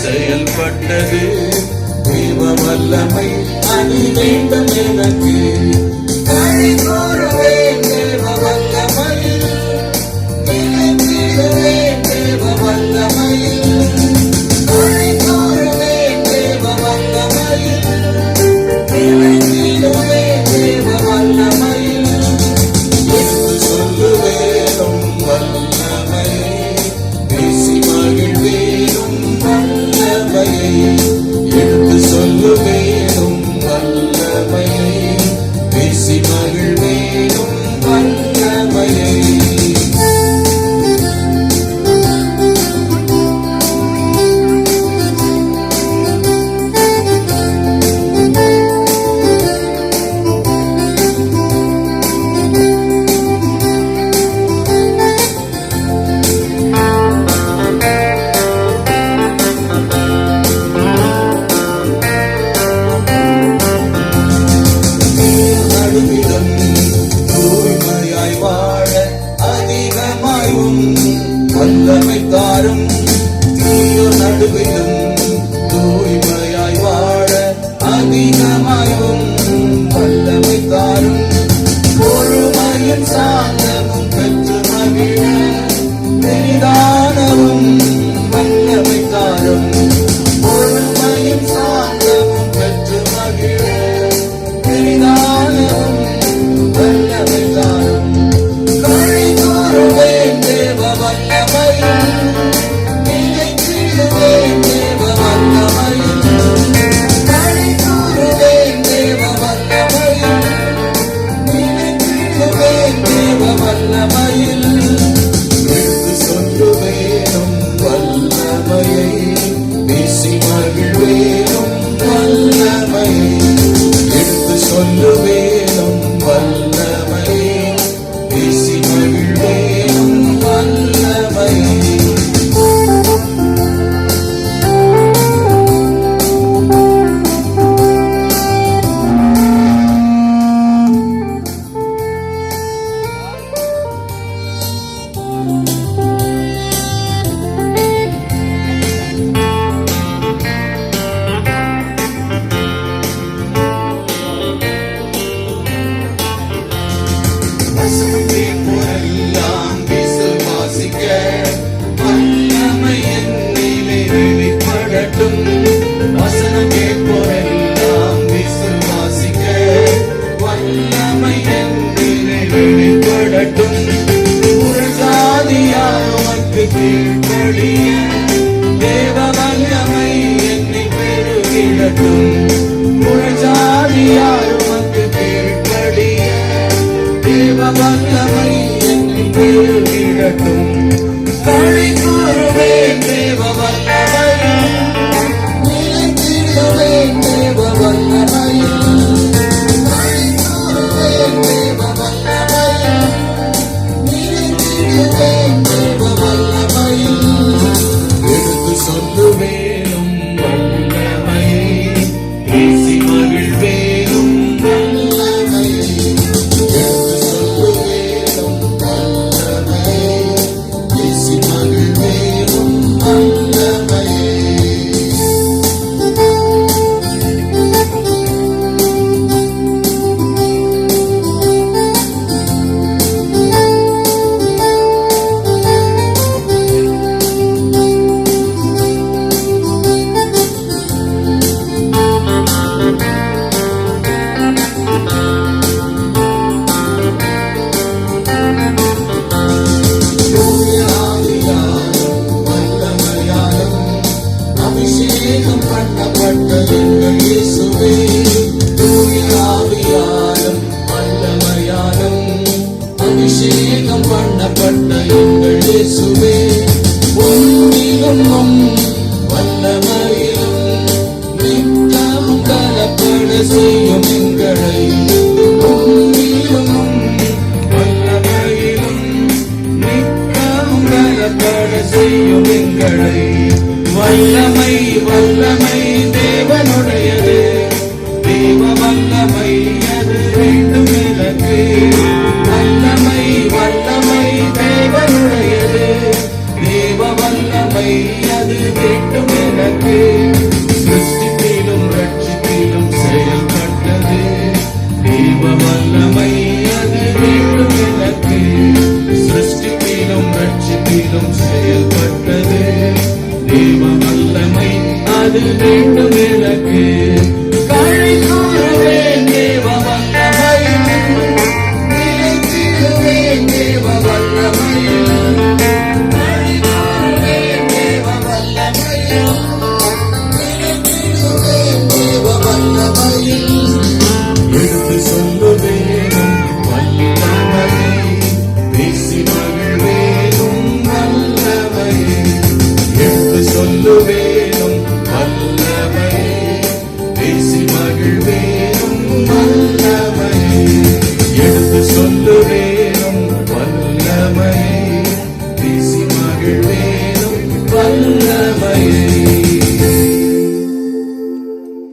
செயல்பட்டது தேவ வல்லமை, அது வேண்டும் எனக்கு. களி கூறுவேன் தேவ வல்லமையில், நிலைத்திடுவேன் தேவ வல்லமையில். களி கூறுவேன் தேவ வல்லமையில், நிலைத்திடுவேன் தேவ வல்லமையில். என்று சொல்லுவேனும் வல்லமையை, பேசி மகிழ்வேனும் வல்லமையை. எடுத்து சொல்லுவேனும் வல்லமையை, பேசி மகிழ்வேனும் வல்லமையை. தூய்மையாய் வாழ அதிகமாயும் வல்லமை தாரும். தீயோர் நடுவிலும் தூய்மையாய் வாழ அதிகமாயும் வல்லமை தாரும். பொறுமையும் சாந்தமும் பெற்று மகிழ நிதானமும் வல்லமை தாரும். பொறுமையும் சாந்தமும் பெற்று மகிழ நிதானமும் வல்லமை தாரும். களி கூறுவேன் தேவ வல்லமையில், நிலைத்திடுவேன் தேவ வல்லமையில். களி கூறுவேன் தேவ வல்லமையில், நிலைத்திடுவேன் தேவ வல்லமையில். எடுத்து சொல்லுவேனும் வல்லமையை, பேசி மகிழ்வேனும் வல்லமையை. எடுத்து சொல்லுவேனும் வல்லமையை, பேசி மகிழ்வேனும் வல்லமையை. வசனம் கேட்போரெல்லாம் விசுவாசிக்க, வல்லமை என்னிலே வெளிப்படட்டும். புறஜாதியார் உமக்கு கீழ்ப்படிய, தேவ வல்லமை என்னை பெருகிடட்டும். புறஜாதியார் உமக்கு கீழ்ப்படிய, தேவ வல்லமை என்னை பெருகிடட்டும். களி கூறுவேன் தேவ வல்லமையில், நிலைத்திடுவேன் தேவ வல்லமையில். களி கூறுவேன் தேவ வல்லமையில், நிலைத்திடுவேன் தேவ வல்லமையில். எடுத்து சொல்லுவேனும் வல்லமையை, பேசி மகிழ்வேனும் வல்லமையை. எடுத்து சொல்லுவேனும் வல்லமையை, பேசி மகிழ்வேனும் வல்லமையை. அபிஷேகம் பண்ணப்பட்ட எங்கள் இயேசுவே, தூய ஆவியாலும் வல்லமையாலும் அபிஷேகம் பண்ணப்பட்ட எங்கள் இயேசுவே. ஒன்றிலும் வல்லமையிலும் நித்தமும் கலப்பட செய்யும் எங்களை. ஒன்றிலும் வல்லமையிலும் நித்தமும் கலப்பட செய்யும் எங்களை. வல்லமை வல்லமை தேவனுடையது, தேவ வல்லமை அது வேண்டும் எனக்கு. வல்லமை வல்லமை தேவனுடையது, தேவ வல்லமை அது வேண்டும் எனக்கு. விளக்கு. சிருஷ்டிப்பிலும் ரட்சிப்பிலும் செயல்பட்டது தேவ வல்லமை, அது வேண்டும் எனக்கு. சிருஷ்டிப்பிலும் ரட்சிப்பிலும் செயல்பட்டது தேவ வல்லமை, அது வேண்டும் எனக்கு. களி கூறுவேன் தேவ வல்லமையில், நிலைத்திடுவேன் தேவ வல்லமையில். களி கூறுவேன் தேவ வல்லமையில், நிலைத்திடுவேன் தேவ வல்லமையில். எடுத்து சொல்லுவேனும் வல்லமையை, பேசி மகிழ்வேனும் வல்லமையை. எடுத்து சொல்லுவேனும் வல்லமையை, பேசி மகிழ்வேனும் வல்லமையை. எடுத்து சொல்லுவேனும் வல்லமையை, பேசி மகிழ்வேனும் வல்லமையை.